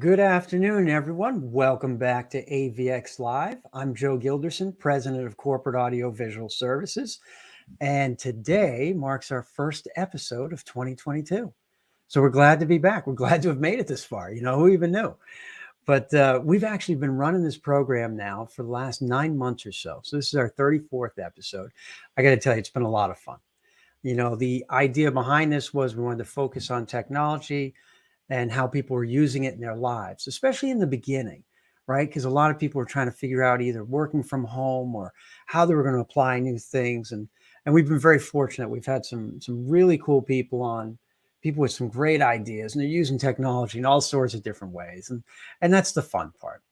Good afternoon, everyone. Welcome back to AVX Live. I'm Joe Gilderson, President of Corporate Audio Visual Services, and today marks our first episode of 2022. So we're glad to be back. We're glad to have made it this far. Who even knew? But we've actually been running this program now for the last 9 months or so. So this is our 34th episode. I got to tell you, it's been a lot of fun. The idea behind this was we wanted to focus on technology and how people were using it in their lives, especially in the beginning, right? Because a lot of people were trying to figure out either working from home or how they were going to apply new things. And we've been very fortunate. We've had some really cool people on, people with some great ideas, and they're using technology in all sorts of different ways. And that's the fun part.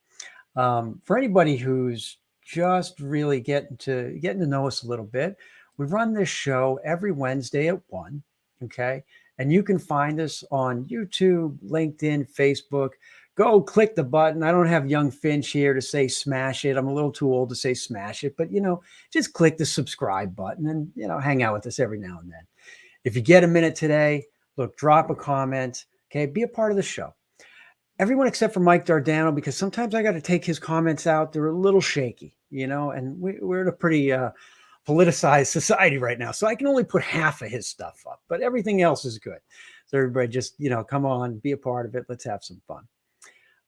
For anybody who's just really getting to know us a little bit, we run this show every Wednesday at 1, okay? And you can find us on YouTube, LinkedIn, Facebook. Go click the button. I don't have young Finch here to say smash it. I'm a little too old to say smash it, but just click the subscribe button and hang out with us every now and then. If you get a minute today, look, drop a comment. Okay, be a part of the show. Everyone except for Mike Dardano, because sometimes I got to take his comments out. They're a little shaky, and we're in a pretty politicized society right now. So I can only put half of his stuff up, but everything else is good. So everybody just, come on, be a part of it. Let's have some fun.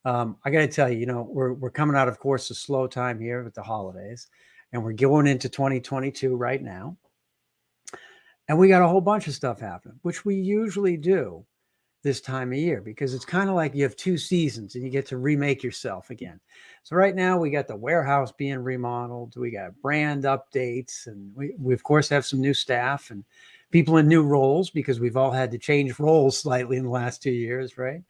I got to tell you, we're coming out, of course, a slow time here with the holidays, and we're going into 2022 right now. And we got a whole bunch of stuff happening, which we usually do this time of year, because it's kind of like you have 2 seasons and you get to remake yourself again. So right now we got the warehouse being remodeled. We got brand updates, and we of course have some new staff and people in new roles, because we've all had to change roles slightly in the last 2 years, right?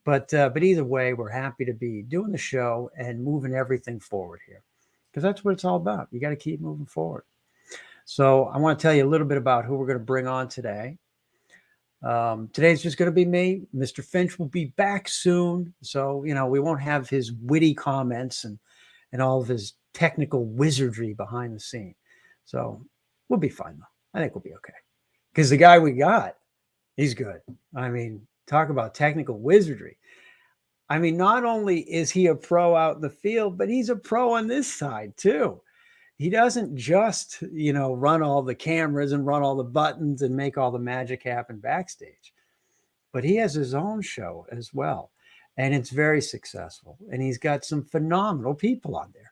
But either way, we're happy to be doing the show and moving everything forward here, because that's what it's all about. You got to keep moving forward. So I want to tell you a little bit about who we're going to bring on today. Today's just going to be me. Mr. Finch will be back soon. So, we won't have his witty comments and all of his technical wizardry behind the scene. So we'll be fine, though. I think we'll be okay. Because the guy we got, he's good. I mean, talk about technical wizardry. I mean, not only is he a pro out in the field, but he's a pro on this side too. He doesn't just, run all the cameras and run all the buttons and make all the magic happen backstage, but he has his own show as well. And it's very successful. And he's got some phenomenal people on there,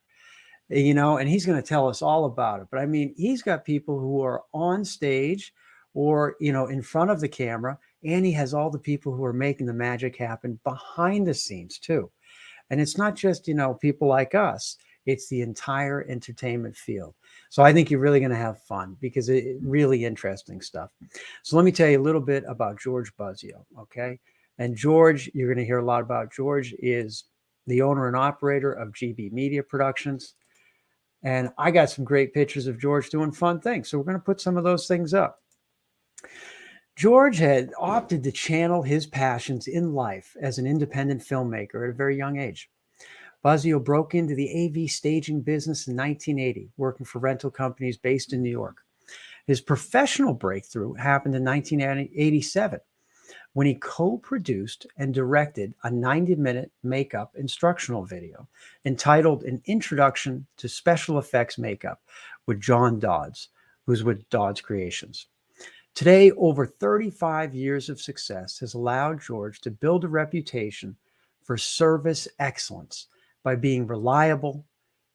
and he's going to tell us all about it. But I mean, he's got people who are on stage or, in front of the camera, and he has all the people who are making the magic happen behind the scenes too. And it's not just, people like us. It's the entire entertainment field. So I think you're really going to have fun, because it's really interesting stuff. So let me tell you a little bit about George Buzzeo, okay? And George, you're going to hear a lot about. George is the owner and operator of GB Media Productions. And I got some great pictures of George doing fun things. So we're going to put some of those things up. George had opted to channel his passions in life as an independent filmmaker at a very young age. Buzzeo broke into the AV staging business in 1980, working for rental companies based in New York. His professional breakthrough happened in 1987, when he co-produced and directed a 90-minute makeup instructional video entitled An Introduction to Special Effects Makeup with John Dodds, who's with Dodds Creations. Today, over 35 years of success has allowed George to build a reputation for service excellence by being reliable,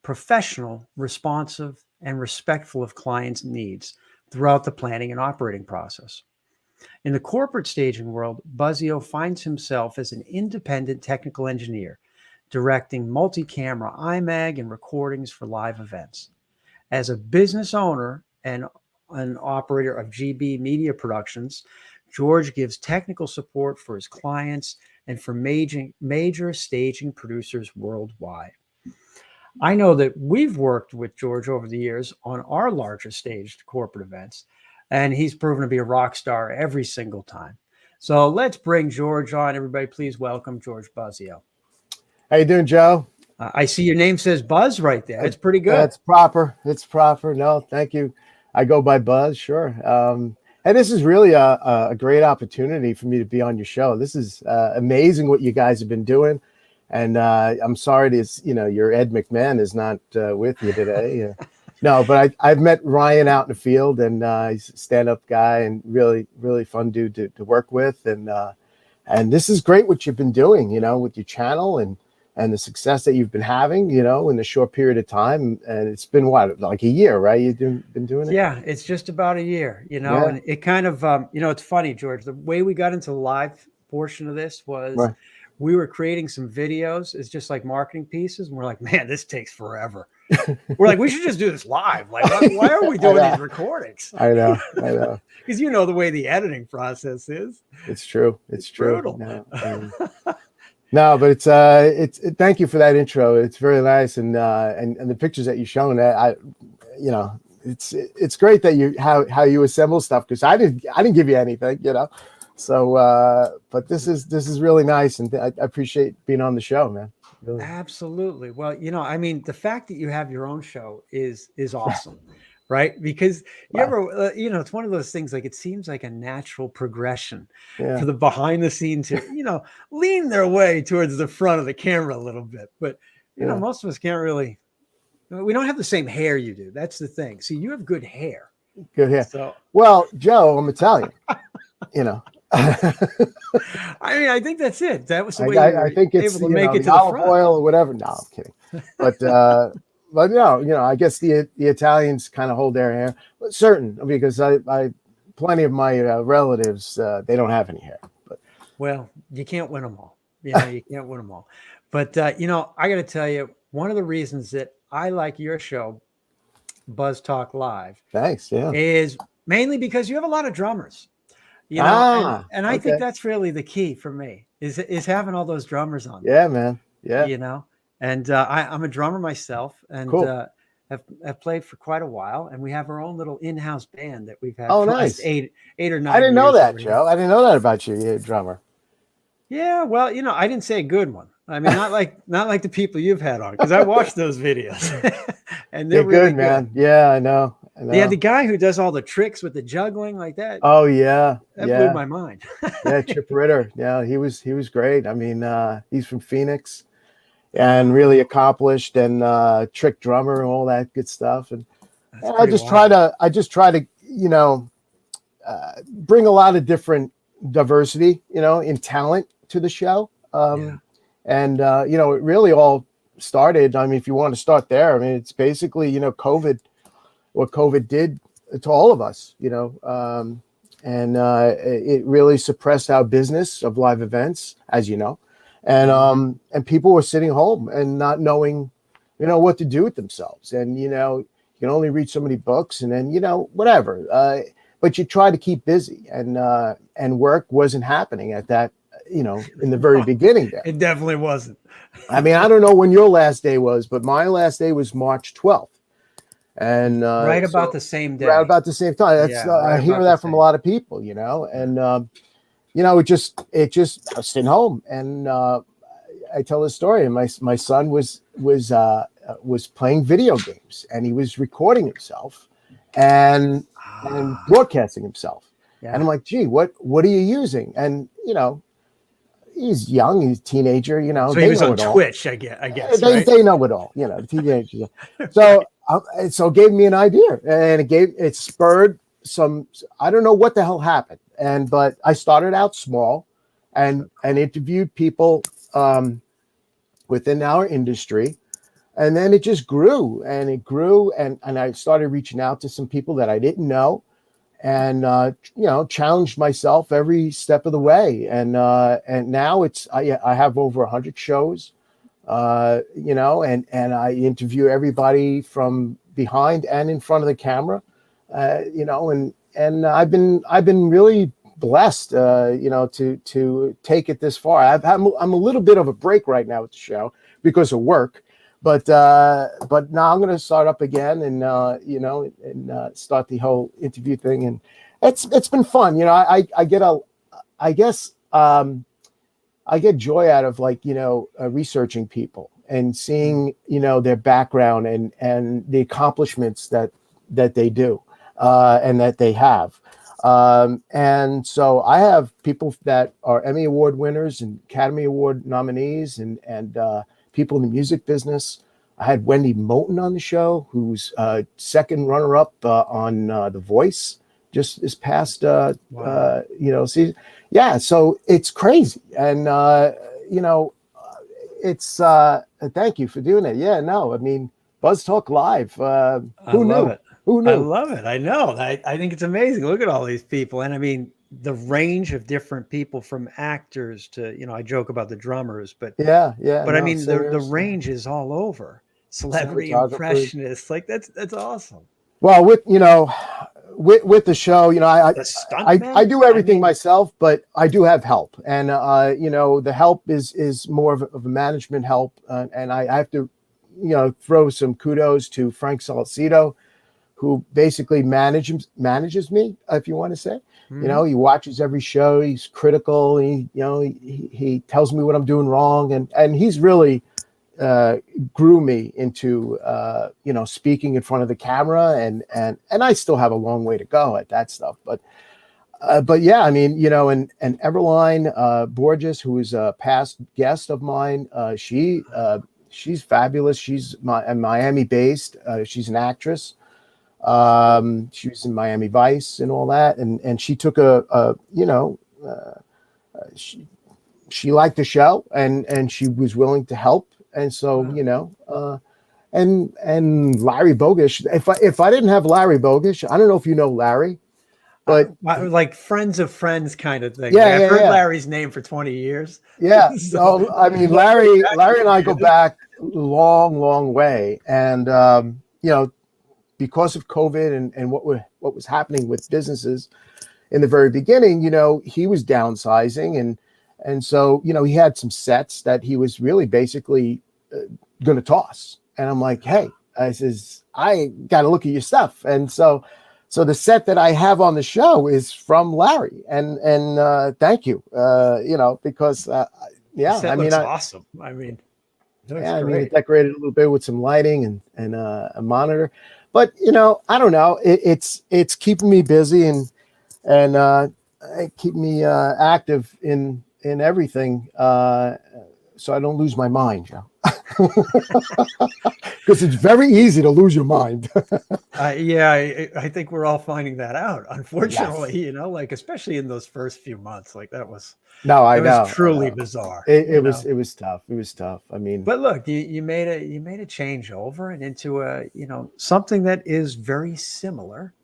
professional, responsive, and respectful of clients' needs throughout the planning and operating process. In the corporate staging world, Buzzeo finds himself as an independent technical engineer, directing multi-camera IMAG and recordings for live events. As a business owner and an operator of GB Media Productions, George gives technical support for his clients and for major staging producers worldwide. I know that we've worked with George over the years on our larger staged corporate events, and he's proven to be a rock star every single time. So let's bring George on. Everybody, please welcome George Buzzeo. How you doing, Joe? I see your name says Buzz right there. It's pretty good. That's proper. It's proper. No, thank you. I go by Buzz, sure. And this is really a great opportunity for me to be on your show. This is amazing what you guys have been doing. And I'm sorry your Ed McMahon is not with you today. No, but I've met Ryan out in the field, and he's a stand-up guy and really, really fun dude to work with. And this is great what you've been doing, with your channel and the success that you've been having, in a short period of time. And it's been like a year, right? You've been doing it? Yeah, it's just about a year, Yeah. and it kind of, it's funny, George, the way we got into the live portion of this was Right. we were creating some videos. It's just like marketing pieces. And we're like, man, this takes forever. We're like, we should just do this live. Like, why are we doing these recordings? I know. Because the way the editing process is. It's true. It's true. Brutal. No, but it's thank you for that intro. It's very nice, and the pictures that you've shown, it's great that how you assemble stuff, because I didn't give you anything, So, but this is really nice, and I appreciate being on the show, man. Really. Absolutely. Well, the fact that you have your own show is awesome, right? Because it's one of those things, like, it seems like a natural progression for the behind the scenes to, lean their way towards the front of the camera a little bit. But, most of us can't really, we don't have the same hair you do. That's the thing. See, you have good hair. Good hair. So, well, Joe, I'm Italian, I think that's it. That was the way I think it's able to make it to olive the front. oil or whatever. No, I'm kidding. But no, I guess the Italians kind of hold their hair, but certain, because I plenty of my relatives, they don't have any hair. But well, you can't win them all. You can't win them all. But I got to tell you, one of the reasons that I like your show, Buzz Talk Live, thanks. Yeah, is mainly because you have a lot of drummers. And I think that's really the key for me is having all those drummers on. Yeah, man. Yeah. And I'm a drummer myself, and cool. have played for quite a while, and we have our own little in-house band that we've had for nice. eight or nine. I didn't know that, already. Joe. I didn't know that about you. You're a drummer. Yeah, well, I didn't say a good one. I mean, not like the people you've had on, because I watched those videos, and they're really good, man. Yeah, I know. Yeah, the guy who does all the tricks with the juggling like that. Oh yeah, that blew my mind. Yeah, Chip Ritter. Yeah, he was great. I mean, he's from Phoenix, and really accomplished, and trick drummer and all that good stuff. And I just try to bring a lot of different diversity, in talent to the show. And it really all started. I mean, if you want to start there, I mean, it's basically COVID. What COVID did to all of us, and it really suppressed our business of live events, as you know, and people were sitting home and not knowing, what to do with themselves. And, you can only read so many books, and then, whatever. But you try to keep busy, and work wasn't happening at that, in the very beginning there. It definitely wasn't. I mean, I don't know when your last day was, but my last day was March 12th. And right about the same day, right about the same time. That's I hear that from a lot of people, and it just I was sitting home, and I tell this story, and my son was playing video games, and he was recording himself and broadcasting himself, and I'm like, gee, what are you using? And he's young, he's a teenager, so he was on Twitch, I guess they know it all, the teenagers. So it gave me an idea, and it spurred some, I don't know what the hell happened. But I started out small and interviewed people within our industry. And then it just grew, and and I started reaching out to some people that I didn't know, and challenged myself every step of the way. And now I have over 100 shows. And I interview everybody from behind and in front of the camera, and I've been really blessed, to take it this far. I'm a little bit of a break right now with the show because of work, but now I'm going to start up again, and start the whole interview thing, and it's been fun. I get joy out of researching people and seeing, their background and the accomplishments that they do, and that they have. And so I have people that are Emmy Award winners and Academy Award nominees and people in the music business. I had Wendy Moten on the show, who's second runner-up on The Voice just this past season. Yeah, so it's crazy. And it's thank you for doing it. Yeah, no, I mean, Buzz Talk Live. Who knew? It. Who knew? I love it. I know. I think it's amazing. Look at all these people. And I mean, the range of different people from actors to, I joke about the drummers, but yeah. But No, I mean, the singers, range is all over. Celebrity impressionists. Like that's awesome. Well, with the show, I do everything myself, but I do have help, and the help is more of a management help, and I have to throw some kudos to Frank Salcedo, who basically manages me, if you want to say. Mm-hmm. He watches every show. He's critical. He tells me what I'm doing wrong, and he's really grew me into speaking in front of the camera, and I still have a long way to go at that stuff, but yeah, I mean, and Everline Borges, who is a past guest of mine, she's fabulous. She's Miami based. She's an actress. She was in Miami Vice and all that, and she took she liked the show, and she was willing to help. And so, and Larry Bogish, if I didn't have Larry Bogish, I don't know if you know Larry, but like friends of friends kind of thing. Yeah, I've heard Larry's name for 20 years. Yeah. So, I mean, Larry and I go back long way. And, because of COVID and what was happening with businesses in the very beginning, he was downsizing, and so, he had some sets that he was really basically going to toss. And I'm like, hey, I got to look at your stuff. And so the set that I have on the show is from Larry. And thank you, because, I mean, awesome. I mean, it decorated a little bit with some lighting and a monitor. But, I don't know. It's keeping me busy and keep me active in everything, so I don't lose my mind, Joe. Because it's very easy to lose your mind. I think we're all finding that out, unfortunately. Yes. Especially in those first few months, that was truly bizarre. It was tough. It was tough. I mean, but look, you made a changeover and into something that is very similar.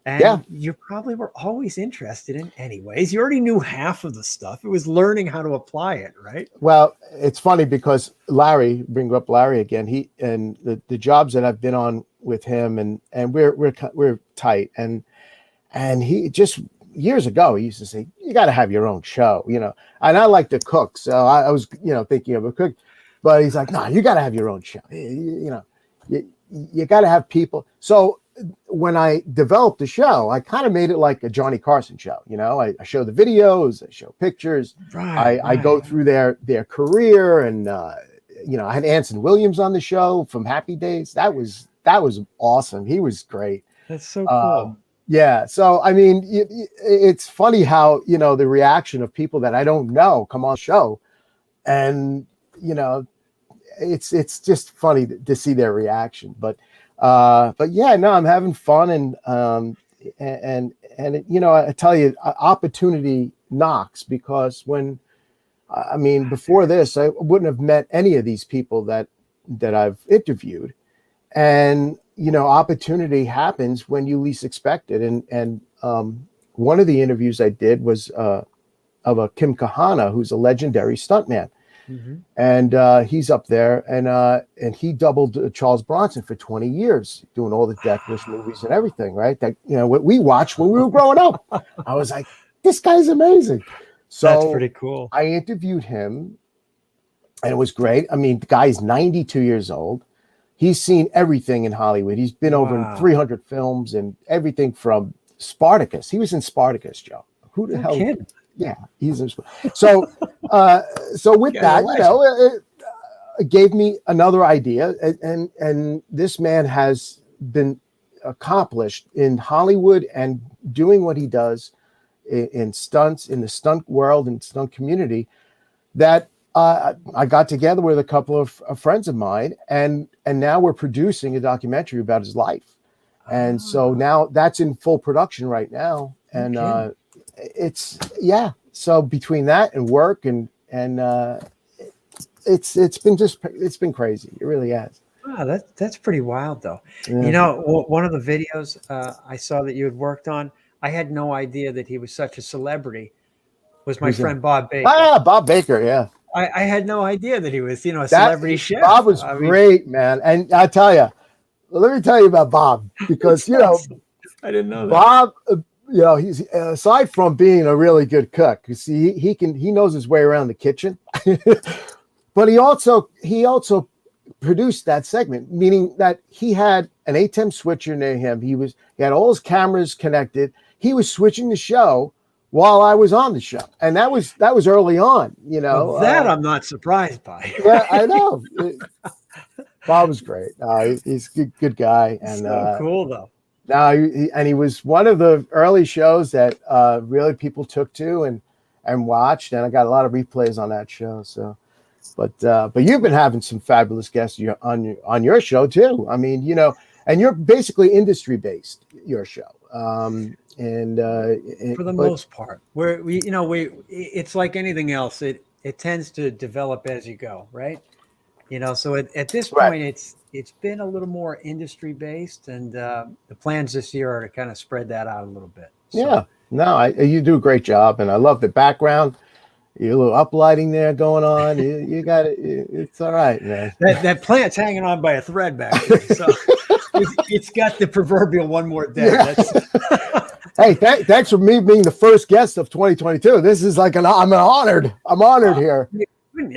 And you probably were always interested in anyways. You already knew half of the stuff. It was learning how to apply it, right? Well, it's funny because Larry, bring up Larry again, he and the jobs that I've been on with him and we're tight. And he just years ago, he used to say, you got to have your own show, and I like to cook. So I was, thinking of a cook, but he's like, no, you got to have your own show. You got to have people. So when I developed the show, I kind of made it like a Johnny Carson show. I show the videos, I show pictures, I go through their career, and I had Anson Williams on the show from Happy Days. That was awesome. He was great. That's so cool. Yeah. So I mean, it's funny how the reaction of people that I don't know come on the show, and it's just funny to see their reaction. But yeah, no, I'm having fun, and I tell you, opportunity knocks, because before this, I wouldn't have met any of these people that I've interviewed, and opportunity happens when you least expect it. And one of the interviews I did was of a Kim Kahana, who's a legendary stuntman. Mm-hmm. And he's up there, and he doubled Charles Bronson for 20 years, doing all the Death Wish movies and everything, right? That what we watched when we were growing up. I was like, this guy's amazing. So that's pretty cool. I interviewed him, and it was great. I mean, the guy's 92 years old. He's seen everything in Hollywood. He's been over in 300 films and everything from Spartacus. He was in Spartacus, Joe. Who the hell? Kidding. Yeah, he's in. So with that, it gave me another idea, and this man has been accomplished in Hollywood and doing what he does in stunts, in the stunt world and stunt community, that I got together with a couple of friends of mine, and now we're producing a documentary about his life. And so now that's in full production right now. And it's, yeah. So between that and work and it's been crazy. It really has. Wow, that's pretty wild, though. Yeah. You know, one of the videos I saw that you had worked on, I had no idea that he was such a celebrity. Was my Who's that? friend Bob Baker. Ah, Bob Baker. Yeah. I had no idea that he was, a celebrity chef. Bob was great, man. And I tell you, let me tell you about Bob, because awesome. I didn't know that. Bob, he's aside from being a really good cook, you see, he knows his way around the kitchen, but he also produced that segment, meaning that he had an ATEM switcher near him. He had all his cameras connected. He was switching the show while I was on the show, and that was early on. Well, that I'm not surprised by. Yeah, I know. Bob was great. He's a good guy, and so cool though. Now he was one of the early shows that really people took to and watched, and I got a lot of replays on that show. So, but you've been having some fabulous guests on your show too. I mean, and you're basically industry based, your show. For the most part, it's like anything else. It tends to develop as you go, right? So at this point, it's been a little more industry based, and the plans this year are to kind of spread that out a little bit. So. Yeah, no, you do a great job, and I love the background. Your little uplighting there going on. You got it. It's all right, man. That plant's hanging on by a thread back there, so it's got the proverbial one more day. Yeah. Hey, thanks for me being the first guest of 2022. This is like I'm honored here.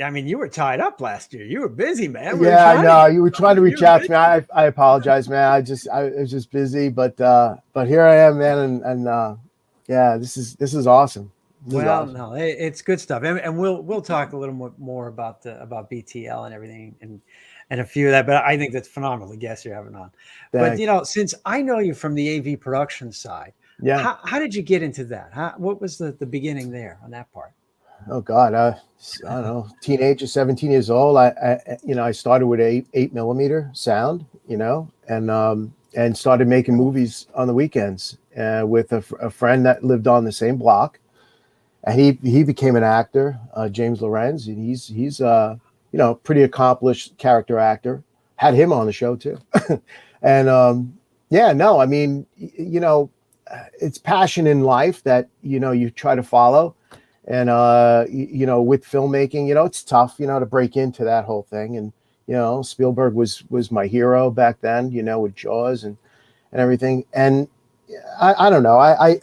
I mean, you were tied up last year. You were busy, man. Yeah, I know. You were trying to reach out to me. I apologize, man. I was just busy, but here I am, man, and yeah, this is awesome. No, it's good stuff, and we'll talk a little more about BTL and everything, and a few of that. But I think that's phenomenal, the guests you're having on. Thanks. But since I know you from the AV production side, yeah, how did you get into that? What was the beginning there on that part? Oh God, I don't know, teenager, 17 years old. I started with 8mm sound, and started making movies on the weekends with a friend that lived on the same block, and he became an actor, James Lorenz, and he's pretty accomplished character actor. Had him on the show too, and I mean, it's passion in life that you try to follow. And with filmmaking, it's tough, to break into that whole thing. And Spielberg was my hero back then, with Jaws and everything. And I don't know, I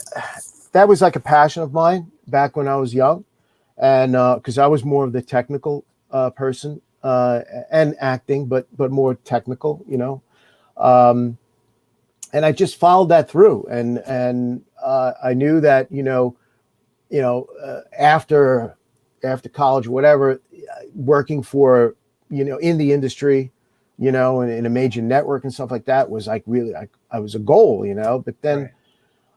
that was like a passion of mine back when I was young, and because I was more of the technical person and acting, but more technical, and I just followed that through, and I knew that after college, whatever, working for, in the industry, in a major network and stuff like that was like really, I was a goal, but then right.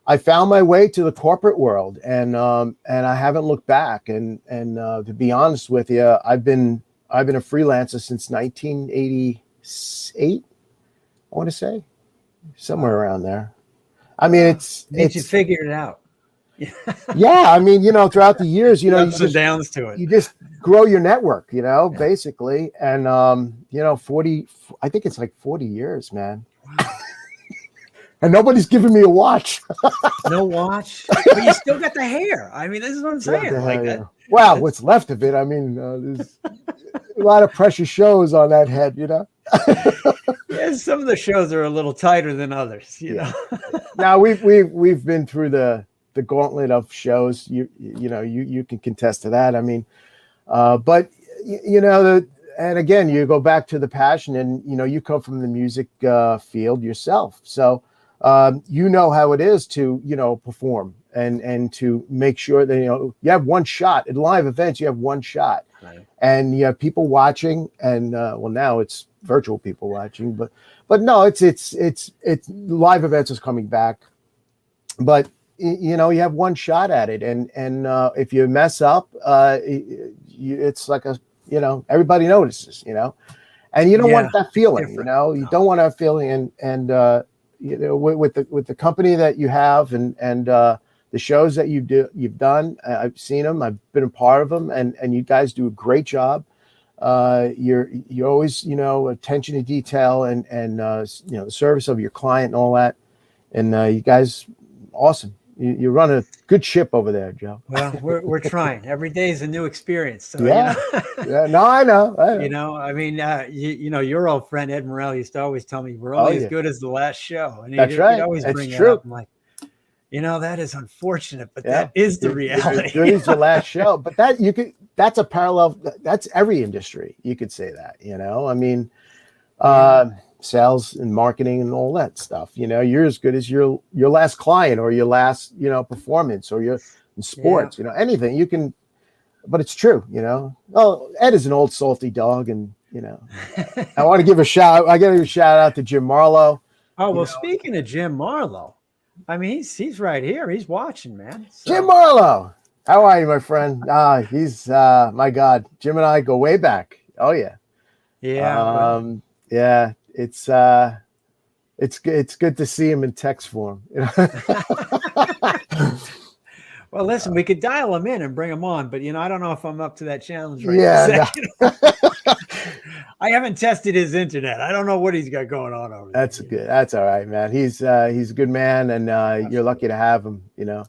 I found my way to the corporate world, and I haven't looked back. And to be honest with you, I've been a freelancer since 1988. I want to say somewhere around there. I mean, you figured it out. Yeah, I mean, throughout the years, ups and downs to it. You just grow your network, basically. And 40, I think it's like 40 years, man. Wow. And nobody's giving me a watch. No watch, but you still got the hair. I mean, this is what I'm saying. That. Wow, what's left of it? I mean, there's a lot of precious shows on that head, Yeah, some of the shows are a little tighter than others, know. Now we've been through the gauntlet of shows. You can contest to that. I mean, but and again, you go back to the passion, and you come from the music field yourself, so how it is to perform and to make sure that you have one shot at live events. You have one shot, right. And you have people watching, and now it's virtual people watching, but no, it's live events is coming back, but you know, you have one shot at it, and if you mess up, it's like a, you know, everybody notices, you know, and you don't want that feeling, you know, you don't want that feeling, and you know, with the company that you have, and the shows that you've done, I've seen them, I've been a part of them, and you guys do a great job. You're always, you know, attention to detail, and you know, the service of your client and all that, and you guys, awesome. You run a good ship over there, Joe. Well, we're trying. Every day is a new experience. So, yeah, you know, yeah. No, I know. you know, I mean, you know, your old friend Ed Morrell used to always tell me we're Oh, only as yeah. good as the last show, and That's he'd right. always That's bring that true. up. I'm like, you know, that is unfortunate, but Yeah. that is the You're reality. as good as your last show, but that's a parallel. That's every industry. You could say that, you know, I mean, sales and marketing and all that stuff, you know, you're as good as your last client, or your last, you know, performance, or your in sports, you know, anything you can, but it's true, you know. Oh, Ed is an old salty dog, and, you know, I got to give a shout out to Jim Marlowe. Oh, well, speaking of Jim Marlowe, I mean, he's right here. He's watching, man. So. Jim Marlowe, how are you, my friend? He's my God. Jim and I go way back. Oh yeah. Yeah. Yeah. It's good to see him in text form. You know? Well, listen, we could dial him in and bring him on, but, you know, I don't know if I'm up to that challenge right Yeah. now. I haven't tested his internet. I don't know what he's got going on over there. That's good. That's all right, man. He's a good man, and you're lucky to have him, you know.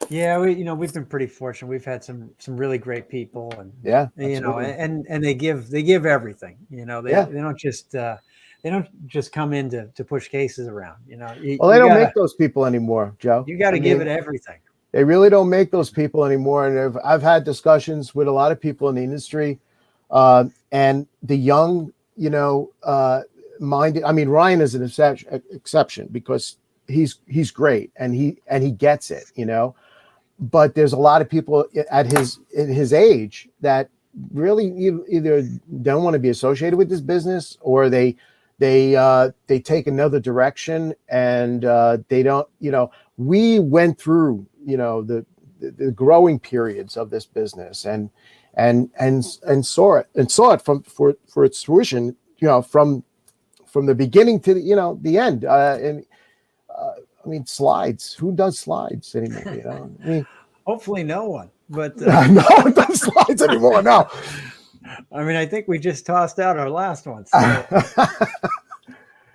Yeah, we've been pretty fortunate. We've had some really great people, and yeah, you know, and they give everything. You know, they don't just come in to push cases around. You know, they don't make those people anymore, Joe. You got to give it everything. They really don't make those people anymore. And I've had discussions with a lot of people in the industry, and the young, you know, minded. I mean, Ryan is an exception because he's great, and he gets it, you know. But there's a lot of people in his age that really either don't want to be associated with this business, or they take another direction, and they don't. You know, we went through, you know, the growing periods of this business, and saw it for its fruition. You know, from the beginning to the end. I mean, slides. Who does slides anymore? You know, I mean, hopefully no one. But no one does slides anymore. No. I mean, I think we just tossed out our last one. So.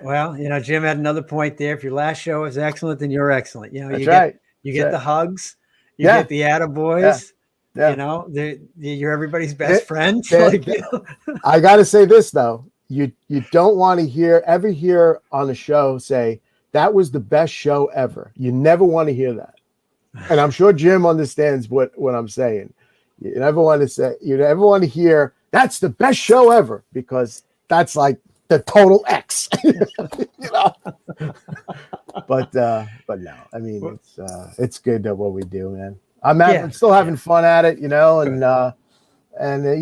Well, you know, Jim had another point there. If your last show is excellent, then you're excellent. You know, you get the hugs, you get the attaboys. Yeah. You know, you're everybody's best friend. I got to say this though. You don't want to ever hear on the show say, that was the best show ever. You never want to hear that. And I'm sure Jim understands what I'm saying. You never want to hear, that's the best show ever, because that's like the total X. You know? But no, I mean, it's good at what we do, man. I'm still having fun at it, you know, and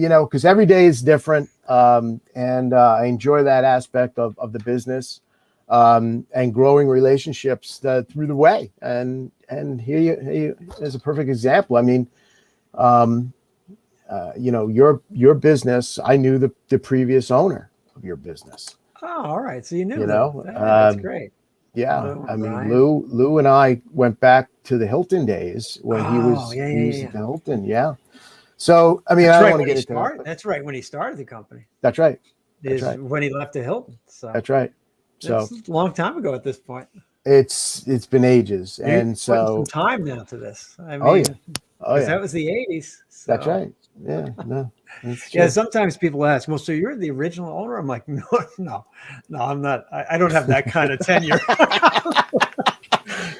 you know, because every day is different. And I enjoy that aspect of the business. And growing relationships through the way, and here is a perfect example. I mean, you know, your business. I knew the previous owner of your business. Oh, all right. So you knew. You know, that's great. Yeah, I mean, Lou and I went back to the Hilton days when he was at the Hilton. Yeah. So I mean, I don't want to get into that. That's right, when he started the company. That's right. When he left the Hilton. So that's right. So that's a long time ago at this point. It's been ages, and so some time now to this. I mean, that was the 80s. So. That's right. Yeah, no. Yeah, sometimes people ask, well, so you're the original owner? I'm like, no, I'm not. I don't have that kind of tenure.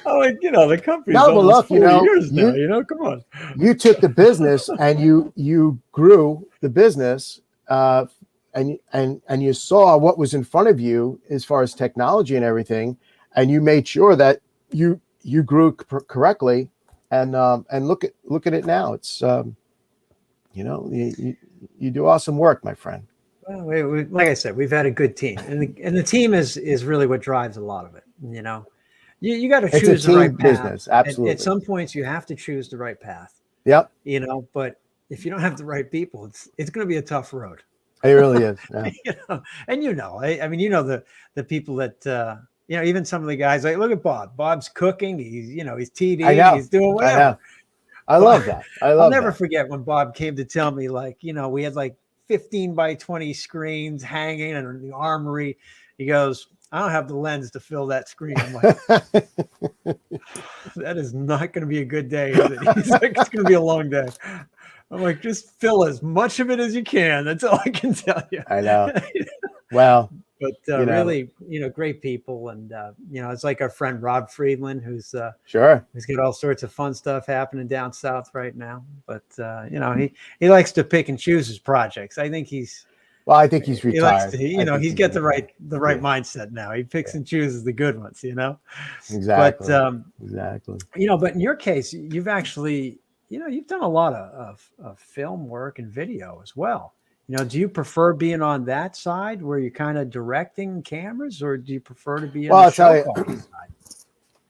I'm like, you know, the company's almost 40 years now, you know, come on. You took the business and you grew the business, and you saw what was in front of you as far as technology and everything, and you made sure that you grew correctly, and look at it now. It's you know, you do awesome work, my friend. Well, like I said, we've had a good team, and the team is really what drives a lot of it. You got to It's a choose the team right path. business, At absolutely. some points, you have to choose the right path. Yep, But if you don't have the right people, it's going to be a tough road. it really is. Yeah. I mean, the people that even some of the guys, like, look at Bob. Bob's cooking. He's I TDing. know. He's doing I know. whatever. I love that. I I'll love never that. forget when Bob came to tell me, like, we had like 15 by 20 screens hanging in the armory. He goes, I don't have the lens to fill that screen. I'm like, that is not going to be a good day, is it? He's like, it's going to be a long day. I'm like, just fill as much of it as you can. That's all I can tell you. I know. Well, But really, great people. And, it's like our friend Rob Friedland, who's sure. he's got all sorts of fun stuff happening down south right now. But, he likes to pick and choose his projects. I think Well, I think he's he likes retired. to, he's got the right Yeah. mindset now. He picks and chooses the good ones, Exactly. But, exactly. but in your case, you've actually, you've done a lot of film work and video as well. Do you prefer being on that side where you're kind of directing cameras, or do you prefer to be on the show quality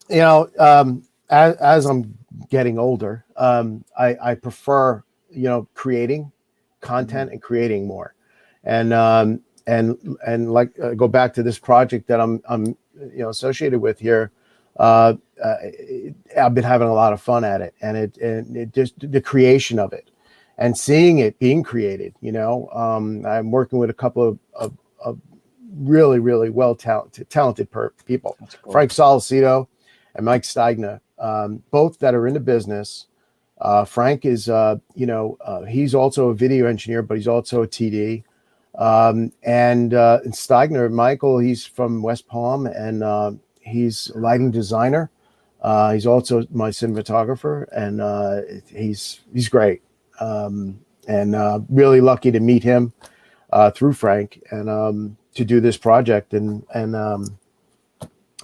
side? As I'm getting older, I prefer, creating content and creating more. And like go back to this project that I'm associated with here. I've been having a lot of fun at it, and it just the creation of it and seeing it being created. I'm working with a couple of really, really talented people, cool. Frank Solicito and Mike Steigner, both that are in the business. Frank is, he's also a video engineer, but he's also a TD. And Steigner, Michael, he's from West Palm, and he's a lighting designer. He's also my cinematographer, and he's great. And really lucky to meet him through Frank and to do this project. And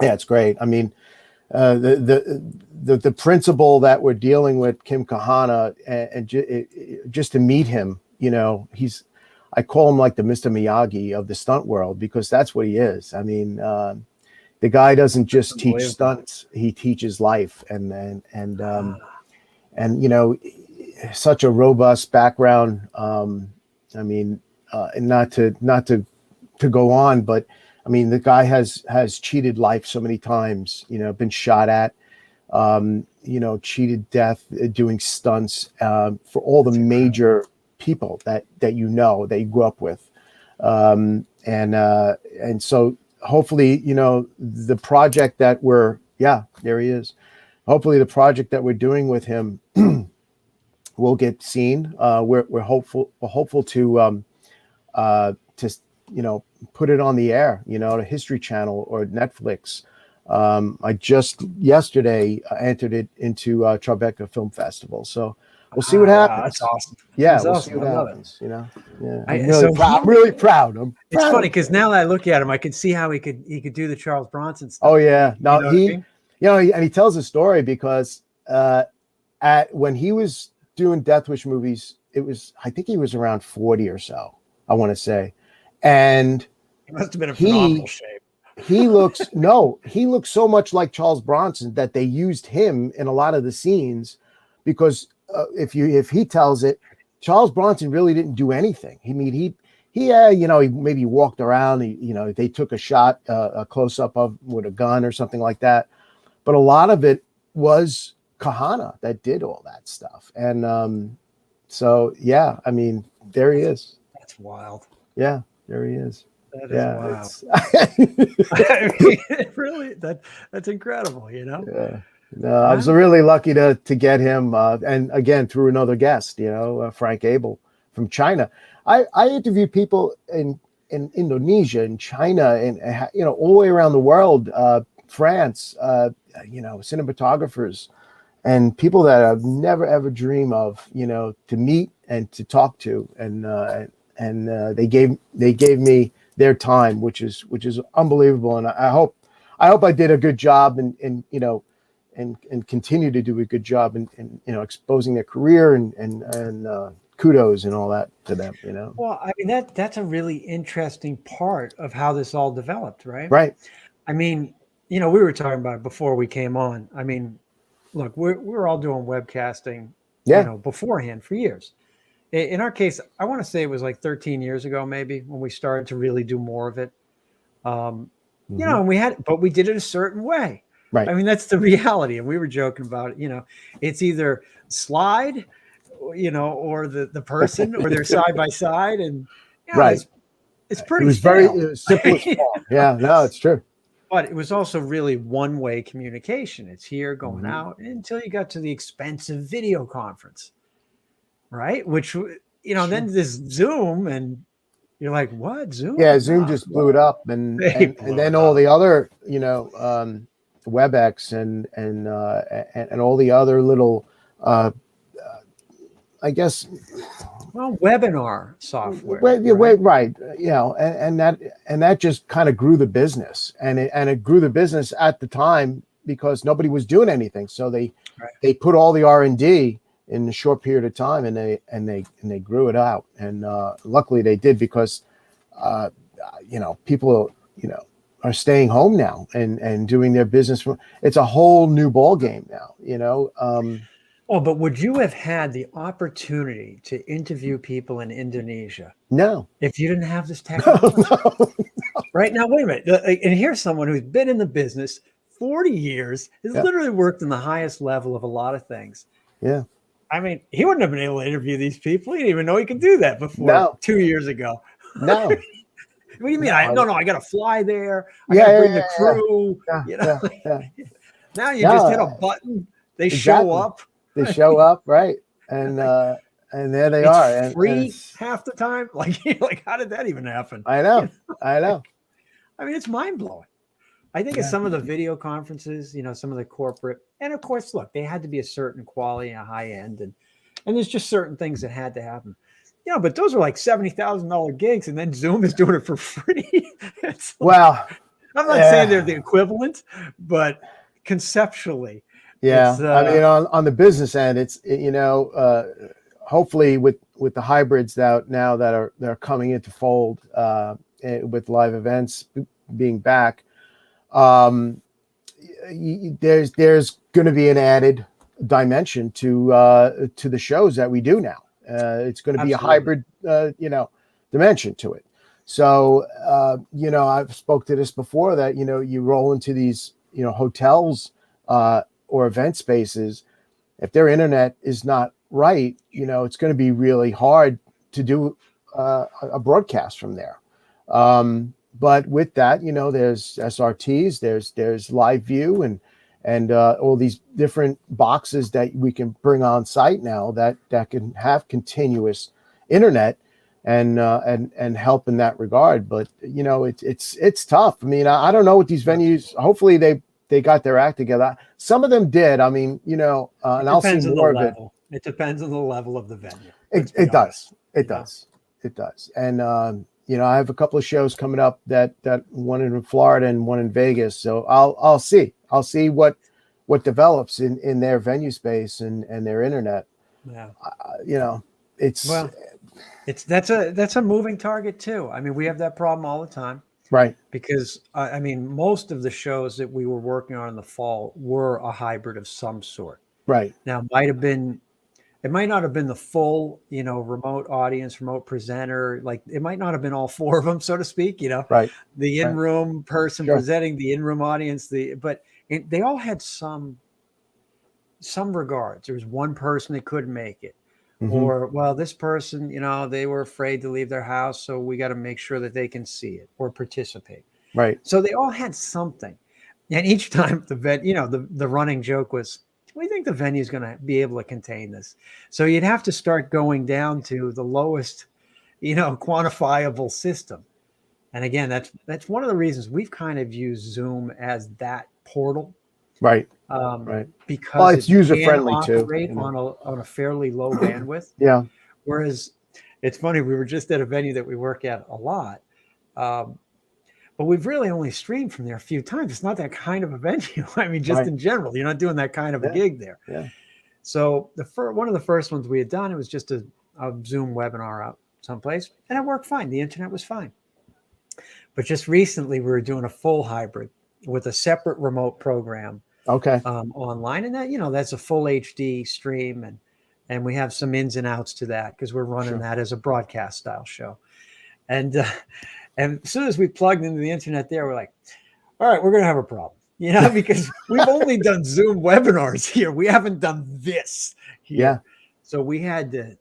yeah, it's great. I mean, the principal that we're dealing with, Kim Kahana, and just to meet him, I call him like the Mr. Miyagi of the stunt world, because that's what he is. I mean, the guy doesn't just teach stunts; he teaches life, and such a robust background. I mean, and not to go on, but I mean, the guy has cheated life so many times. Been shot at, cheated death doing stunts for all the major people that you grew up with, and so hopefully, the project that there he is. Hopefully, the project that we're doing with him will get seen. We're hopeful to put it on the air, to History Channel or Netflix. I just yesterday entered it into Tribeca Film Festival, so we'll see what happens. That's awesome. Yeah, that's we'll awesome. see what happens. Yeah, I'm really proud. It's funny because now that I look at him, I can see how he could do the Charles Bronson stuff. Oh yeah, no, I mean? He tells a story because when he was doing Death Wish movies, I think he was around 40 or so, I want to say, and he must have been in phenomenal shape. He looks so much like Charles Bronson that they used him in a lot of the scenes, because if he tells it, Charles Bronson really didn't do anything. He maybe walked around. They took a shot, a close up of with a gun or something like that, but a lot of it was Kahana that did all that stuff. And so yeah, I mean, there he is. That's wild. Yeah, there he is. That is wild. I mean, really, that's incredible. Yeah. No, I was really lucky to get him, and again through another guest, Frank Abel from China. I interview people in Indonesia, in China, and all the way around the world, France, cinematographers, and people that I've never ever dream of, to meet and to talk to, and they gave me their time, which is unbelievable, and I hope I did a good job, and continue to do a good job in exposing their career and kudos and all that to them, Well, I mean, that's a really interesting part of how this all developed, right? Right. I mean, we were talking about it before we came on. I mean, look, we're all doing webcasting, Yeah. beforehand for years. In our case, I want to say it was like 13 years ago, maybe, when we started to really do more of it. And but we did it a certain way. Right. I mean, that's the reality. And we were joking about it. It's either slide, or the person, or they're side by side. And, Right. it's It pretty was stale. simplest form. Yeah, no, it's true. But it was also really one-way communication. It's here going Mhm. out until you got to the expensive video conference, right? Which, then this Zoom, and you're like, what, Zoom? Yeah, Zoom No, just blew it up, and they and, blew and then it all up. the other, WebEx and all the other little, I guess, Well, webinar software. right, and that just kind of grew the business, and it grew the business at the time because nobody was doing anything, so they put all the R&D in a short period of time, and they grew it out, and luckily they did, because people are staying home now and doing their business. It's a whole new ball game now. But would you have had the opportunity to interview people in Indonesia No. if you didn't have this technology? No. Right now, wait a minute. And here's someone who's been in the business 40 years, has literally worked in the highest level of a lot of things. Yeah. I mean, he wouldn't have been able to interview these people. He didn't even know he could do that before 2 years ago. No. What do you mean? I got to fly there. I Yeah, got to bring the crew. Yeah. Now you just hit a button. They show up. They show up, right? And there they are. And free half the time. Like, how did that even happen? I know. I mean, it's mind blowing. I think it's some of the video conferences, some of the corporate, and of course, look, they had to be a certain quality and a high end, and there's just certain things that had to happen. But those are like $70,000 gigs, and then Zoom is doing it for free. Well, I'm not saying they're the equivalent, but conceptually, I mean, on the business end, it's hopefully with the hybrids that are coming into fold, with live events being back, there's going to be an added dimension to the shows that we do now. It's going to be a hybrid, dimension to it. So, I've spoke to this before, that, you roll into these, hotels or event spaces. If their internet is not right, it's going to be really hard to do a broadcast from there. But with that, there's SRTs, there's live view, and all these different boxes that we can bring on site now that can have continuous internet and help in that regard. But it's tough. I mean, I don't know what these venues. Hopefully they got their act together. Some of them did. I mean, and I'll see more of it. It depends on the level of the venue. It does. It does. And I have a couple of shows coming up, that one in Florida and one in Vegas. So I'll see what develops in their venue space and their internet. Yeah. That's a moving target too. I mean, we have that problem all the time. Right. Because I mean, most of the shows that we were working on in the fall were a hybrid of some sort. Right. Now, it might not have been the full, remote audience, remote presenter. Like, it might not have been all four of them, so to speak, Right. The in-room person presenting, the in-room audience, but they all had some regards. There was one person that couldn't make it. Mm-hmm. Or, well, this person, they were afraid to leave their house, so we got to make sure that they can see it or participate. Right. So they all had something. And each time the running joke was, we think the venue is going to be able to contain this. So you'd have to start going down to the lowest, quantifiable system. And again, that's one of the reasons we've kind of used Zoom as that portal. Right. Because it's user friendly too. On a fairly low bandwidth. Yeah. Whereas it's funny, we were just at a venue that we work at a lot. But we've really only streamed from there a few times. It's not that kind of a venue. I mean, just in general, you're not doing that kind of a gig there. Yeah. So one of the first ones we had done, it was just a Zoom webinar up someplace, and it worked fine. The internet was fine. But just recently, we were doing a full hybrid with a separate remote program Okay. online, and that that's a full HD stream, and we have some ins and outs to that because we're running that as a broadcast style show. And as soon as we plugged into the internet there, we're like, all right, we're going to have a problem, because we've only done Zoom webinars here. We haven't done this here. Yeah. So we had to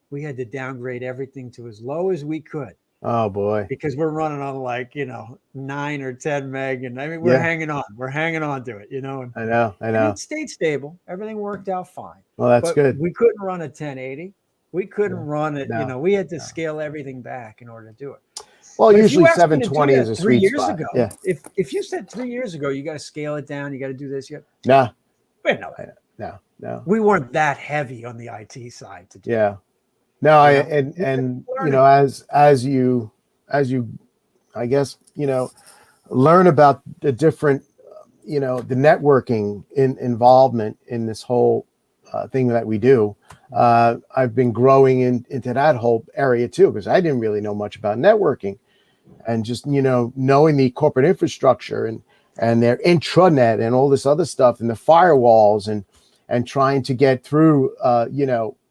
downgrade everything to as low as we could. Oh boy. Because we're running on 9 or 10 meg, and I mean we're hanging on to it, And, I know. and it stayed stable. Everything worked out fine. Well, that's good. We couldn't run a 1080. We couldn't run it. We had to scale everything back in order to do it. Well, but usually 720 is a sweet spot. Ago, yeah. If you said 3 years ago, you got to scale it down, you got to do this. No. No. We weren't that heavy on the IT side to do. Yeah. No, as you I guess learn about the different the networking involvement in this whole thing that we do, I've been growing into that whole area too, because I didn't really know much about networking, and just knowing the corporate infrastructure and their intranet and all this other stuff and the firewalls and trying to get through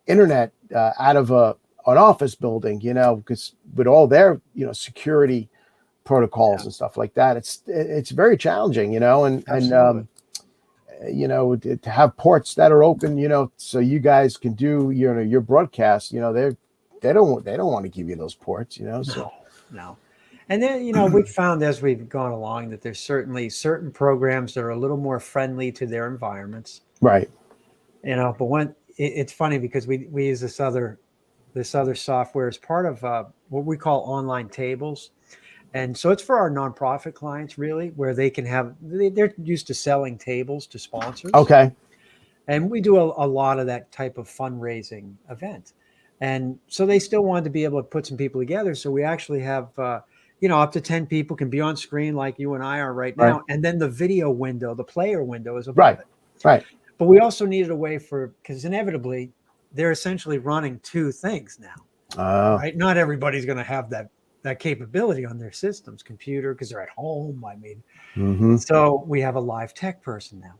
internet out of an office building, because with all their security protocols and stuff like that, it's very challenging, and to have ports that are open, so you guys can do your broadcast. They don't want to give you those ports, so no. And then we've found as we've gone along that there's certainly certain programs that are a little more friendly to their environments, right? But when it's funny because we use this other software as part of what we call online tables. And so it's for our nonprofit clients, really, where they can they're used to selling tables to sponsors. Okay. And we do a lot of that type of fundraising event. And so they still wanted to be able to put some people together. So we actually have, up to 10 people can be on screen like you and I are right now. Right. And then the video window, the player window is above it. Right. But we also needed a way because inevitably they're essentially running two things now. Right. Not everybody's going to have that capability on their systems, computer, because they're at home. I mean, so we have a live tech person now,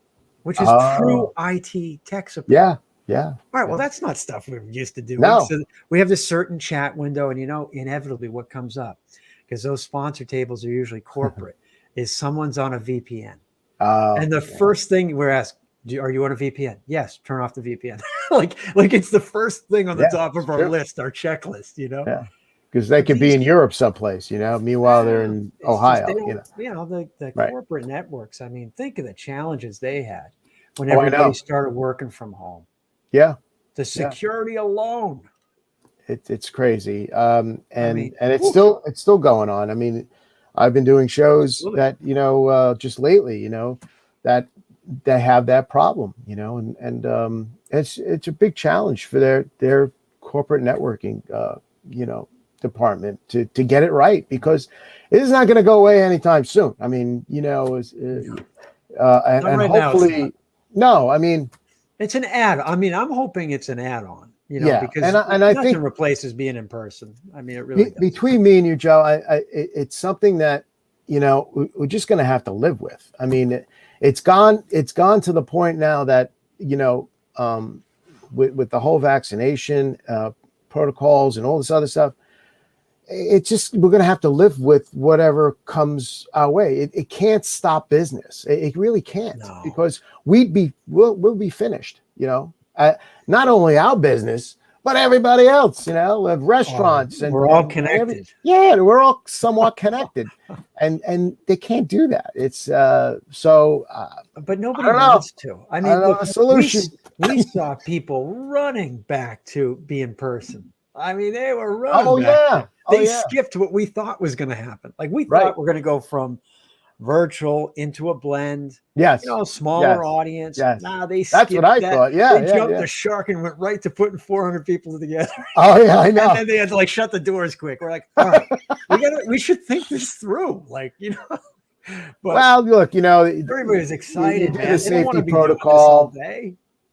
which is true IT tech support. Yeah. All right. Well, that's not stuff we're used to doing. No. So we have this certain chat window, and inevitably what comes up, because those sponsor tables are usually corporate, is someone's on a VPN. And the first thing we're asked, are you on a VPN? Yes. Turn off the VPN. like it's the first thing on the top of our list, our checklist, Yeah. Because they could be in Europe someplace, meanwhile they're in Ohio, the corporate networks. I mean, think of the challenges they had when everybody started working from home. Yeah. The security alone. It's crazy. And it's still going on. I mean, I've been doing shows that, just lately, that they have that problem, and it's a big challenge for their corporate networking, department to get it right, because it is not going to go away anytime soon. I mean, and hopefully, no, I mean, it's an add. I mean, I'm hoping it's an add-on, because I think replaces being in person. I mean, it really does. Between me and you, Joe, it's something that, we're just going to have to live with. I mean, it's gone to the point now that, with the whole vaccination protocols and all this other stuff, it's just, we're going to have to live with whatever comes our way. It can't stop business. It really can't, because we'll be finished, not only our business, but everybody else, with restaurants, and we're all connected. We're all somewhat connected, and they can't do that. It's but nobody wants to. I mean, the solution. We saw people running back to be in person. I mean, they were running back. They skipped what we thought was going to happen. Like, we thought we're going to go from virtual into a blend. Yes. Smaller audience. Yes. Nah, they That's what I thought. Yeah. They jumped the shark and went right to putting 400 people together. Oh yeah, I know. And then they had to shut the doors quick. We're like, all right, we should think this through. But, well, look, everybody's excited. You do the safety protocol.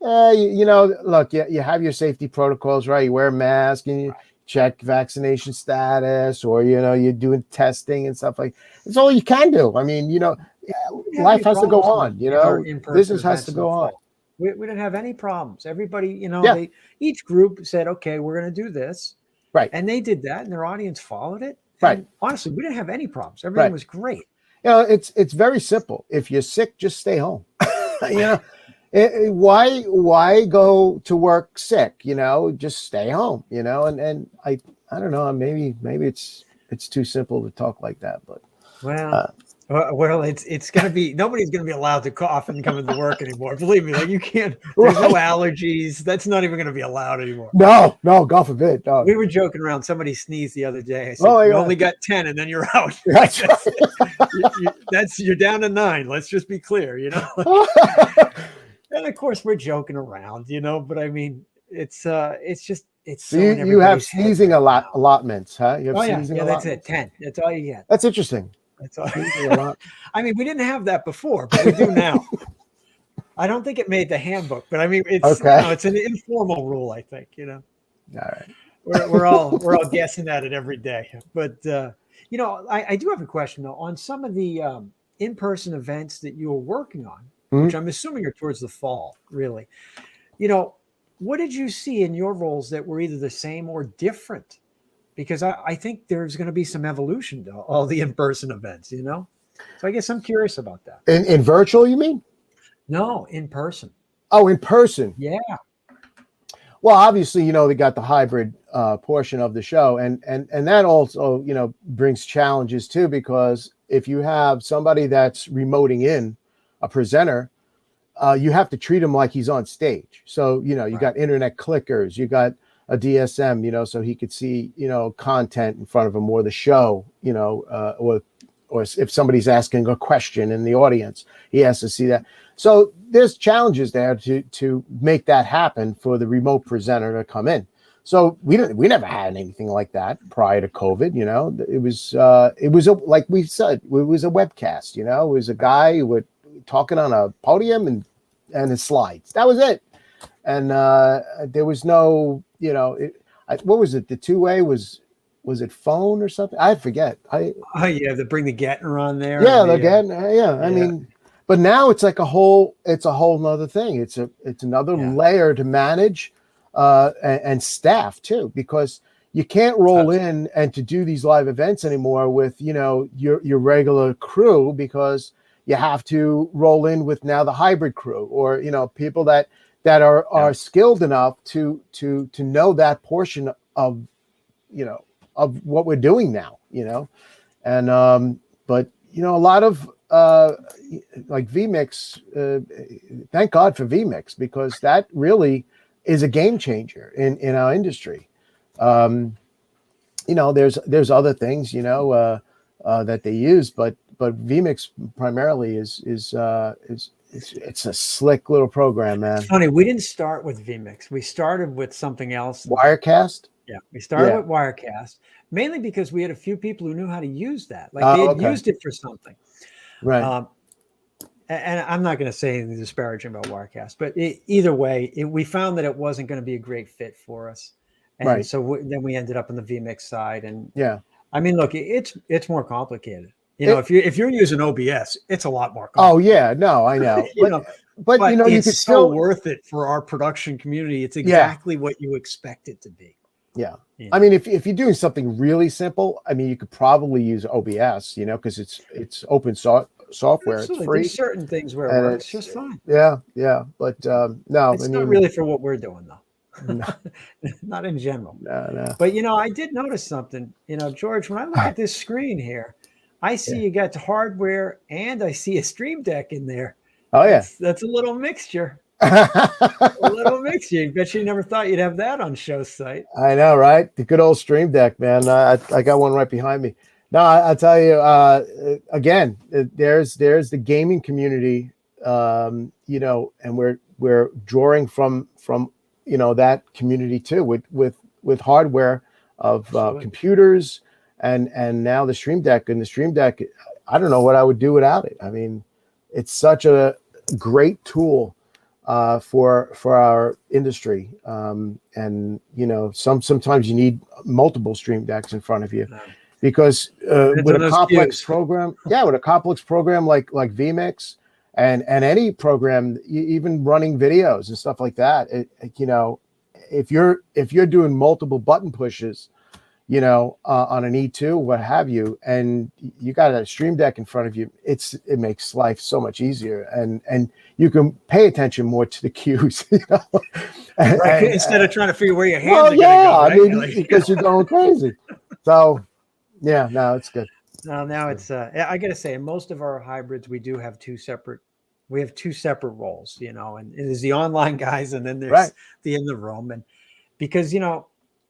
look, you have your safety protocols, right? You wear a mask and you check vaccination status, or, you're doing testing and stuff like it's all you can do. I mean, life has to go on, Our in-person business has events to in the go on. fall. We didn't have any problems. Everybody, Yeah. each group said, okay, we're going to do this. Right. And they did that, and their audience followed it. Right. And honestly, we didn't have any problems. Everything was great. It's very simple. If you're sick, just stay home. Why go to work sick? Just stay home. And I don't know. Maybe it's too simple to talk like that. But it's going to be, nobody's going to be allowed to cough and come into work anymore. Believe me, like you can't. There's no allergies. That's not even going to be allowed anymore. No, God forbid. No. We were joking around. Somebody sneezed the other day. I said, you only got 10, and then you're out. That's right. You're down to 9. Let's just be clear, And of course, we're joking around, but I mean, it's so you have sneezing allotments, huh? You have sneezing allotments? That's it. 10. That's all you get. That's interesting. That's all. I mean, we didn't have that before, but we do now. I don't think it made the handbook, but I mean, it's it's an informal rule, I think. All right. We're all guessing at it every day, but I do have a question though on some of the in-person events that you were working on, which I'm assuming are towards the fall, really. What did you see in your roles that were either the same or different? Because I think there's going to be some evolution to all the in-person events, So I guess I'm curious about that. In virtual, you mean? No, in person. Oh, in person. Yeah. Well, obviously, they got the hybrid portion of the show, and that also, brings challenges too, because if you have somebody that's remoting in a presenter, you have to treat him like he's on stage. So, you got internet clickers, you got a DSM, so he could see, content in front of him, or the show, or if somebody's asking a question in the audience, he has to see that. So there's challenges there to make that happen for the remote presenter to come in. So we never had anything like that prior to COVID. It was like we said, it was a webcast. It was a guy who was talking on a podium and his slides. That was it. And there was no, what was it? The two-way was it phone or something? I forget. They bring the Gettner on there. Yeah, the Gettner. Yeah, I mean, but now it's like a whole nother thing. It's another layer to manage, and staff too, because you can't roll in and to do these live events anymore with your regular crew, because you have to roll in with now the hybrid crew, or people that are skilled enough to know that portion of of what we're doing now, and but a lot of like vMix, thank God for vMix, because that really is a game changer in our industry. There's other things that they use, but vMix primarily is it's a slick little program, man. It's funny, we didn't start with vMix. We started with something else. Wirecast. Yeah, we started with Wirecast, mainly because we had a few people who knew how to use that. Like they had used it for something. Right. And I'm not going to say anything disparaging about Wirecast, but either way, we found that it wasn't going to be a great fit for us. And so then we ended up on the vMix side. And I mean, look, it's more complicated. If you're using OBS, it's a lot more complicated. Oh yeah, no, I know. but you it's could still worth it for our production community. It's exactly what you expect it to be. Yeah. I mean, if you're doing something really simple, I mean, you could probably use OBS, because it's open software. Absolutely. It's free. There's certain things where it works just fine. Yeah. But no, it's not really for what we're doing though. No. Not in general. No. But I did notice something. George, when I look at this screen here, I see you got hardware and I see a Stream Deck in there. Oh yeah. That's a little mixture. A little mixture. I bet you never thought you'd have that on show site. I know, right? The good old Stream Deck, man. I got one right behind me. No, I tell you, again, there's the gaming community, and we're drawing from that community too, with hardware of computers and now the Stream Deck. And the Stream Deck, I don't know what I would do without it. I mean, it's such a great tool for our industry. And sometimes you need multiple stream decks in front of you, because with a complex program, like VMix and any program, even running videos and stuff like that, if you're doing multiple button pushes, on an E2, what have you, and you got a stream deck in front of you, it makes life so much easier, and you can pay attention more to the cues, right, instead of trying to figure where your hands are going to go. Right? I mean, because you're going crazy. So, yeah, no, it's good. Now it's I got to say, in most of our hybrids, we do have two separate roles, and there's the online guys, and then there's the in the room, and because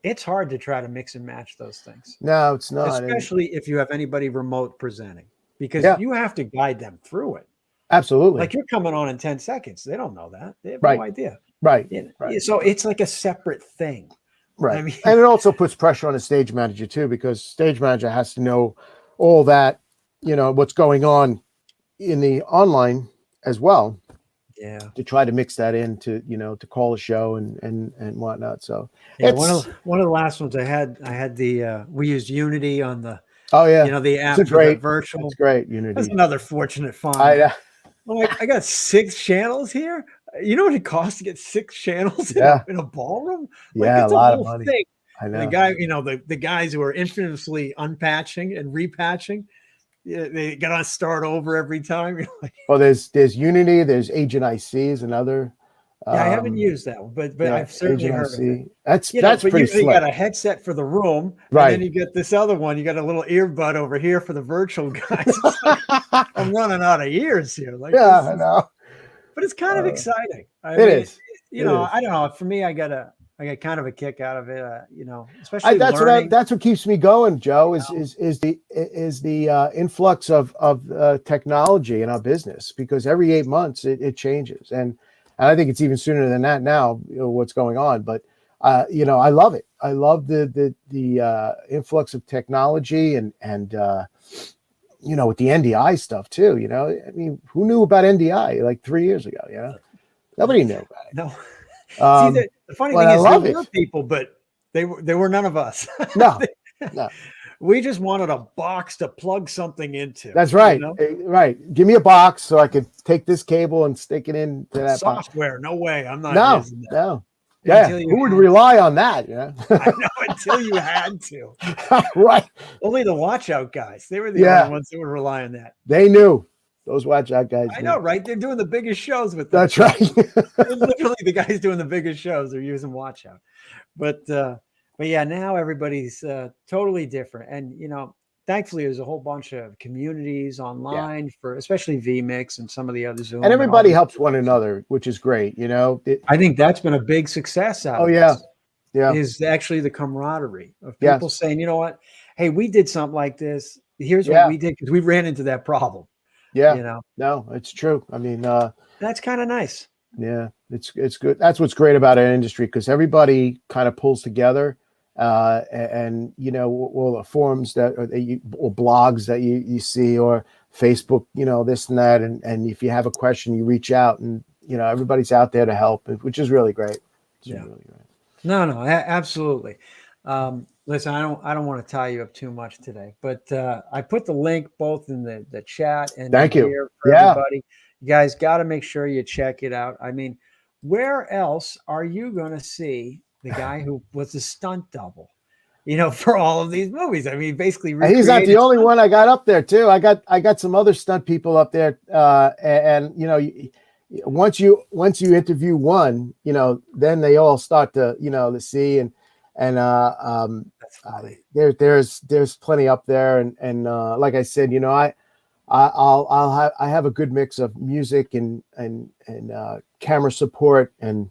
it's hard to try to mix and match those things. No, it's not. Especially if you have anybody remote presenting, because you have to guide them through it. Absolutely. Like you're coming on in 10 seconds. They don't know that. They have no idea. Right. So it's like a separate thing. Right. I mean, and it also puts pressure on the stage manager too, because stage manager has to know all that, what's going on in the online as well. Yeah. To try to mix that in to call a show and whatnot. So one of the last ones I had we used Unity on the the app it's for great virtual. It's great. Unity. That's another fortunate find. I got 6 channels here. You know what it costs to get 6 channels in a ballroom? It's a lot of money. Thing. I know. And the guy, the guys who are infamously unpatching and repatching, they got to start over every time. Well, there's Unity, there's Agent IC is another. I haven't used that one, but I've certainly heard of it. That's pretty slick. You got a headset for the room, right? And then you get this other one. You got a little earbud over here for the virtual guys. I'm running out of ears here. I know. But it's kind of exciting. It is. I don't know. For me, I got kind of a kick out of it. Especially that's what keeps me going, Joe. Is the influx of technology in our business, because every 8 months it changes, and I think it's even sooner than that now. What's going on, but I love it. I love the influx of technology and with the NDI stuff too. I mean, who knew about NDI like 3 years ago? Nobody knew about it. No. See, the funny thing is, there were people, but they were none of us. No. We just wanted a box to plug something into. That's right. Right. Give me a box so I could take this cable and stick it into that software. Box. No way. I'm not using that. No. Yeah. Who would rely on that? I know, until you had to. Right. Only the watch out guys. They were the only ones that would rely on that. They knew. Those watch out guys. I know, right? They're doing the biggest shows with them. That's right. Literally, the guys doing the biggest shows, they're using watch out. But yeah, now everybody's totally different. And, thankfully, there's a whole bunch of communities online for especially VMix and some of the others. And everybody helps one another, which is great. I think that's been a big success out of this. Yeah. Is actually the camaraderie of people saying, you know what? Hey, we did something like this. Here's what we did, because we ran into that problem. Yeah. No, it's true. I mean, that's kind of nice. Yeah, it's good. That's what's great about our industry, because everybody kind of pulls together. And all the forums or blogs that you see, or Facebook, this and that, and if you have a question, you reach out, and everybody's out there to help, which is really great. Really great. No, absolutely. Listen, I don't want to tie you up too much today, but I put the link both in the chat and thank you here for everybody. You guys got to make sure you check it out. I mean, where else are you going to see the guy who was a stunt double, for all of these movies? I mean, basically, he's not the only one I got up there too. I got some other stunt people up there, and once you interview one, then they all start to see and there's plenty up there, and like I said, I have a good mix of music and camera support and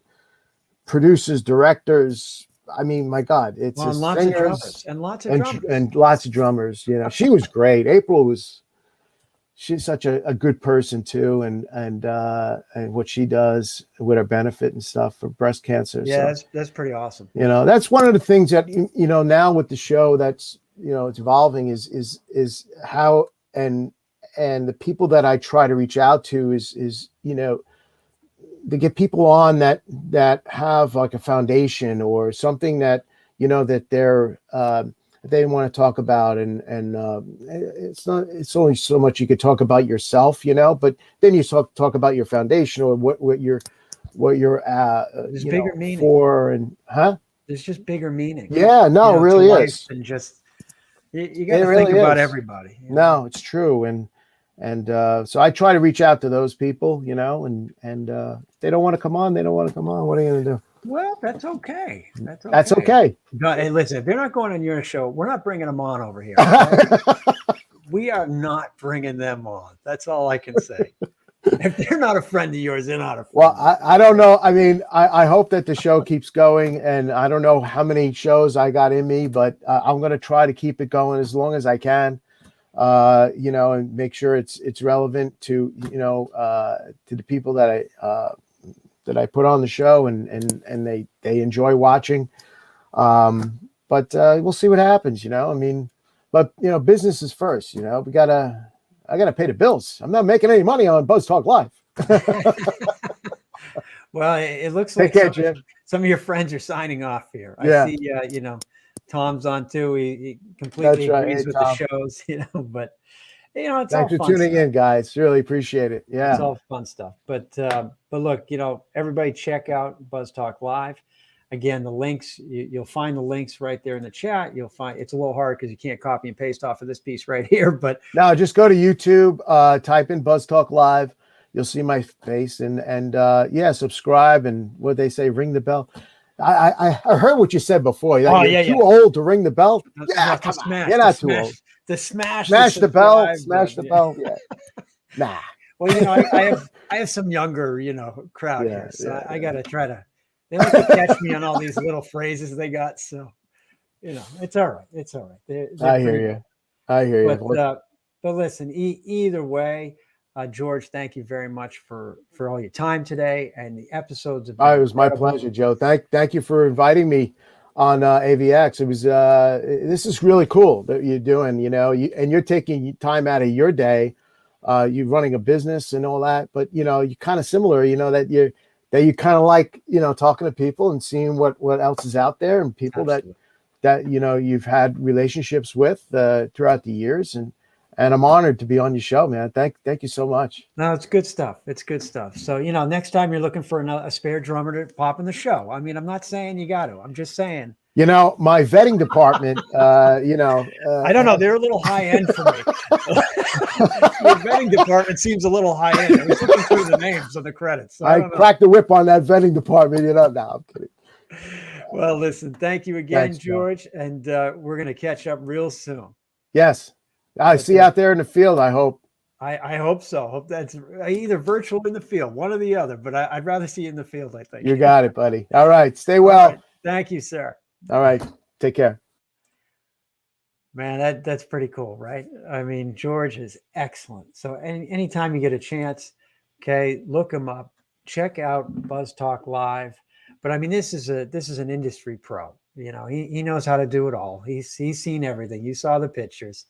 producers, directors. I mean, my God, it's lots of drummers and lots of drummers. She was great. She's such a good person too, and what she does with her benefit and stuff for breast cancer. Yeah, so, that's pretty awesome. That's one of the things that now with the show that's it's evolving is how and the people that I try to reach out to is to get people on that have like a foundation or something that, you know, that they want to talk about, and it's only so much you could talk about yourself, you know, but then you talk about your foundation or what you're There's you bigger know, meaning. for, and There's just bigger meaning. yeah, no, You know, it really to life is. than just you got It to think really about is. everybody. You know? No, it's true. And so I try to reach out to those people, you know, and if they don't want to come on, they don't want to come on. What are you going to do? Well, that's okay. That's okay. That's okay. No, hey, listen, if they're not going on your show, we're not bringing them on over here. Okay? We are not bringing them on. That's all I can say. If they're not a friend of yours, they're not a friend. Well, I don't know. I mean, I hope that the show keeps going, and I don't know how many shows I got in me, but I'm going to try to keep it going as long as I can, you know, and make sure it's relevant to, you know, to the people that I put on the show, and they enjoy watching. But we'll see what happens, you know. I mean, but you know, business is first, you know. I gotta pay the bills. I'm not making any money on Buzz Talk Live. Well, it looks like some of your friends are signing off here. Yeah. I see, you know, Tom's on too. He completely agrees with Tom. the shows, you know, but you know, it's Thanks all for fun tuning stuff. in, guys. Really appreciate it. Yeah. It's all fun stuff. But look, you know, everybody check out Buzz Talk Live. Again, the links, you'll find the links right there in the chat. You'll find it's a little hard because you can't copy and paste off of this piece right here. But no, just go to YouTube, type in Buzz Talk Live. You'll see my face, and yeah, subscribe, and what they say, ring the bell. I heard what you said before. You're too old to ring the bell. Yeah, come on. You're not too old. To smash the bell. Smash the bell. Yeah. Nah. Well, you know, I have some younger, you know, crowd here, so I got to try to. They like to catch me on all these little phrases they got, so you know, it's all right. It's all right. They're I hear you. good. I hear you. But listen, either way, George, thank you very much for all your time today and the episodes of. It was my pleasure, Joe. Thank you for inviting me on AVX. It was this is really cool that you're doing. You know, and you're taking time out of your day. You're running a business and all that, but you know, you're kind of similar. You know that you kind of like, you know, talking to people and seeing what else is out there, and people that you know you've had relationships with throughout the years, and I'm honored to be on your show, man. Thank you so much. No, it's good stuff. It's good stuff. So, you know, next time you're looking for a spare drummer to pop in the show. I mean, I'm not saying you got to. I'm just saying. You know, my vetting department, you know. I don't know. They're a little high end for me. Your vetting department seems a little high end. I was looking through the names of the credits. So I cracked the whip on that vetting department. You know, no, I'm kidding. Well, listen, thank you again, George. And we're going to catch up real soon. Yes. I see you out there in the field, I hope. I hope so. Hope that's either virtual in the field, one or the other, but I'd rather see you in the field, I think. You got it, buddy. All right. Stay well. Right. Thank you, sir. All right. Take care. Man, that's pretty cool, right? I mean, George is excellent. So anytime you get a chance, okay, look him up. Check out Buzz Talk Live. But I mean, this is an industry pro. You know, he knows how to do it all. He's seen everything. You saw the pictures.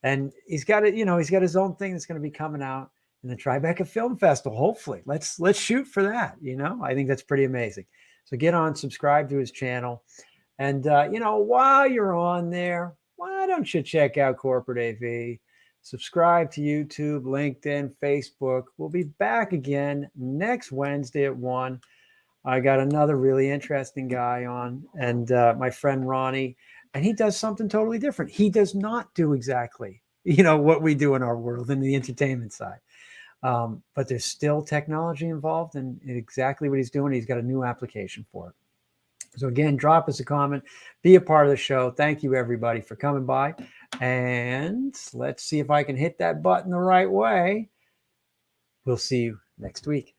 And he's got it, you know, he's got his own thing that's going to be coming out in the Tribeca Film Festival. Hopefully, let's shoot for that. You know, I think that's pretty amazing. So get on, subscribe to his channel, and you know, while you're on there, why don't you check out Corporate AV? Subscribe to YouTube, LinkedIn, Facebook. We'll be back again next Wednesday at 1. I got another really interesting guy on, and my friend Ronnie. And he does something totally different. He does not do exactly, you know, what we do in our world in the entertainment side. But there's still technology involved in exactly what he's doing. He's got a new application for it. So again, drop us a comment, be a part of the show. Thank you, everybody, for coming by. And let's see if I can hit that button the right way. We'll see you next week.